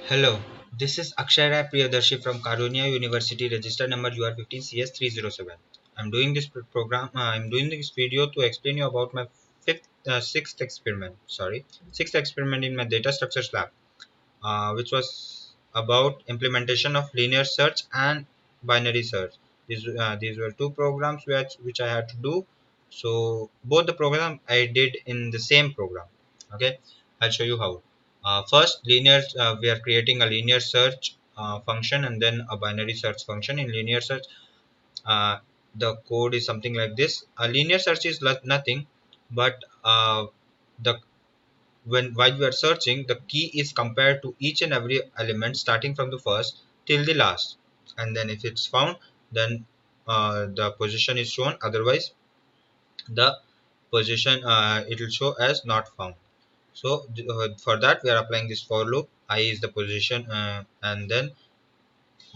Hello, this is Akshay Rai Priyadarshi from Karunya University, register number UR15CS307. I'm doing this video to explain you about my sixth experiment in my data structures lab, which was about implementation of linear search and binary search. These were two programs which I had to do. So both the program I did in the same program. Okay, I'll show you how. First, we are creating a linear search function and then a binary search function. In linear search, uh, the code is something like this. A linear search is nothing, but the when while we are searching, the key is compared to each and every element starting from the first till the last, and then if it's found, then the position is shown. Otherwise, the position it will show as not found. So for that we are applying this for loop. I is the position, and then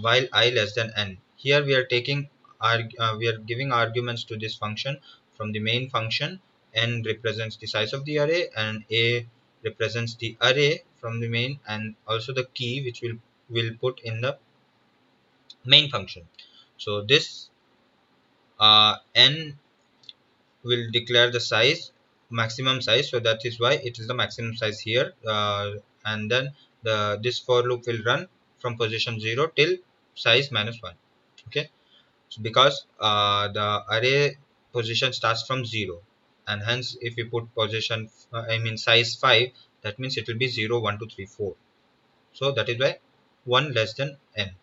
while I less than n. Here we are we are giving arguments to this function from the main function. N represents the size of the array and a represents the array from the main, and also the key which will put in the main function. So this n will declare the size, maximum size, so that is why it is the maximum size here, and then this for loop will run from position 0 till size minus 1. Okay, so because the array position starts from 0, and hence if we put position I mean size 5, that means it will be 0 1 2 3 4. So that is why 1 less than n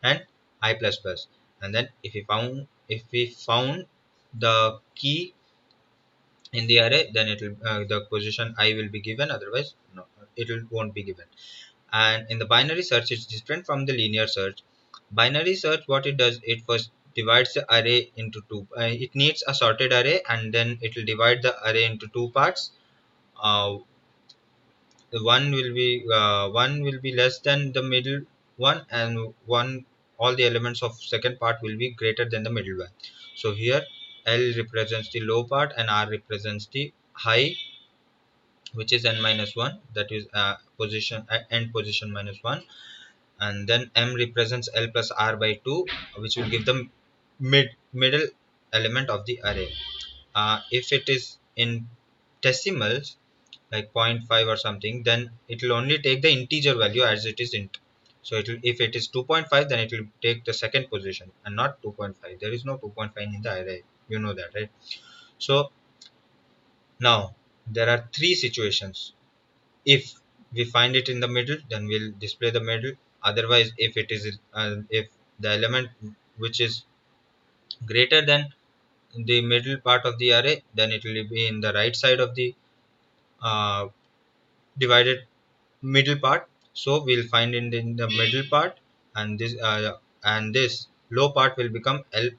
and I plus plus. And then if we found the key in the array, then it will the position I will be given, otherwise no, won't be given. And in the binary search, it's different from the linear search. Binary search, what it does, it first divides the array into two. It needs a sorted array, and then it will divide the array into two parts. uh, the one will be less than the middle one, and one all the elements of second part will be greater than the middle one. So here L represents the low part and R represents the high, which is n minus 1, that is end position minus 1. And then M represents L plus R by 2, which will give the middle element of the array. If it is in decimals like zero point 0.5 or something, then it will only take the integer value as it is int. So if it is 2.5, then it will take the second position and not 2.5. There is no 2.5 in the array, you know that, right? So now there are three situations. If we find it in the middle, then we'll display the middle. Otherwise, if the element which is greater than the middle part of the array, then it will be in the right side of the uh, divided middle part. So we'll find it in the middle part, and this low part will become L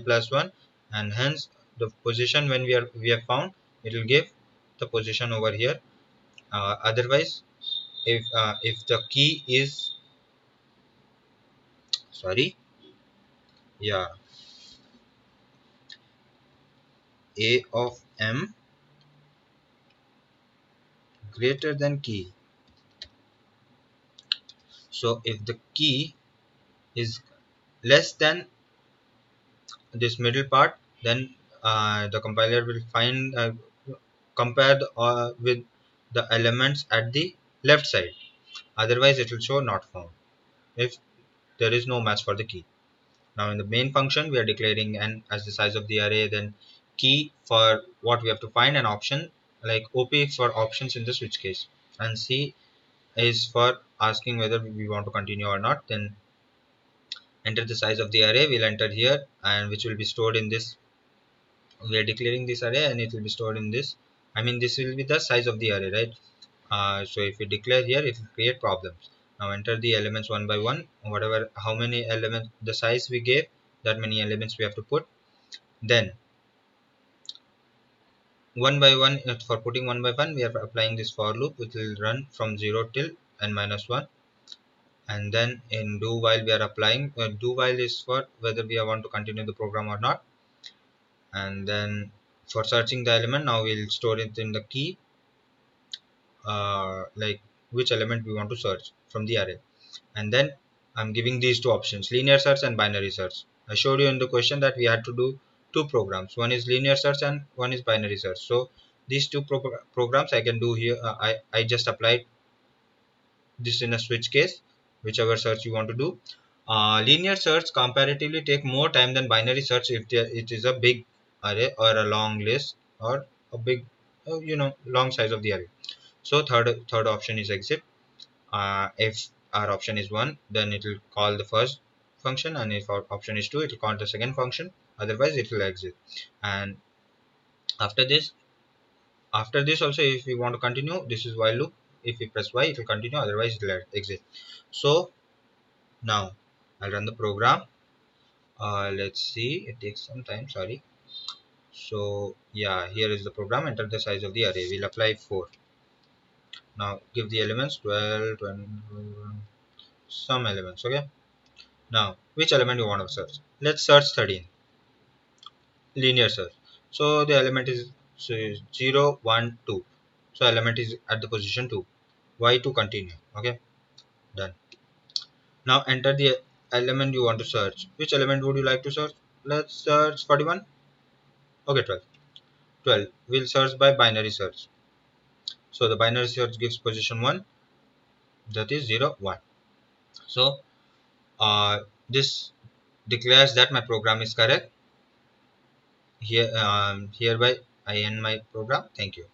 plus 1, and hence the position when we have found, it will give the position over here. Otherwise, if the key is, sorry, yeah, a of m greater than key. So if the key is less than this middle part, then the compiler will find compare with the elements at the left side. Otherwise, it will show not found if there is no match for the key. Now in the main function, we are declaring n as the size of the array, then key for what we have to find, an option like OP for options in the switch case, and C is for asking whether we want to continue or not. Then enter the size of the array, we'll enter here, and which will be stored in this. We are declaring this array and it will be stored in this. I mean, this will be the size of the array, right? So if we declare here, it will create problems. Now enter the elements one by one, whatever how many elements the size we gave, that many elements we have to put. Then one by one, for putting one by one, we are applying this for loop, which will run from 0 till n minus 1. And then in do while, we are applying do while is for whether we want to continue the program or not. And then for searching the element, now we'll store it in the key, like which element we want to search from the array. And then I'm giving these two options, linear search and binary search. I showed you in the question that we had to do two programs. One is linear search and one is binary search. So these two programs I can do here. I just applied this in a switch case, whichever search you want to do. Linear search comparatively take more time than binary search if it is a big array or a long list or a big long size of the array. So third option is exit. If our option is 1, then it will call the first function, and if our option is 2, it will call the second function, otherwise it will exit. And after this also, if we want to continue, this is while loop. If we press Y, it will continue, otherwise it will exit. So now I'll run the program. Let's see, it takes some time, sorry. So yeah, here is the program. Enter the size of the array. We'll apply 4. Now give the elements 12, 20, some elements. Okay, now which element you want to search? Let's search 13, linear search. So the element is 0 1 2. So element is at the position 2. Y to continue. Okay, done. Now enter the element you want to search. Which element would you like to search? Let's search 41. Okay, 12. 12. We'll search by binary search. So the binary search gives position 1, that is 0 1. So this declares that my program is correct. Hereby I end my program. Thank you.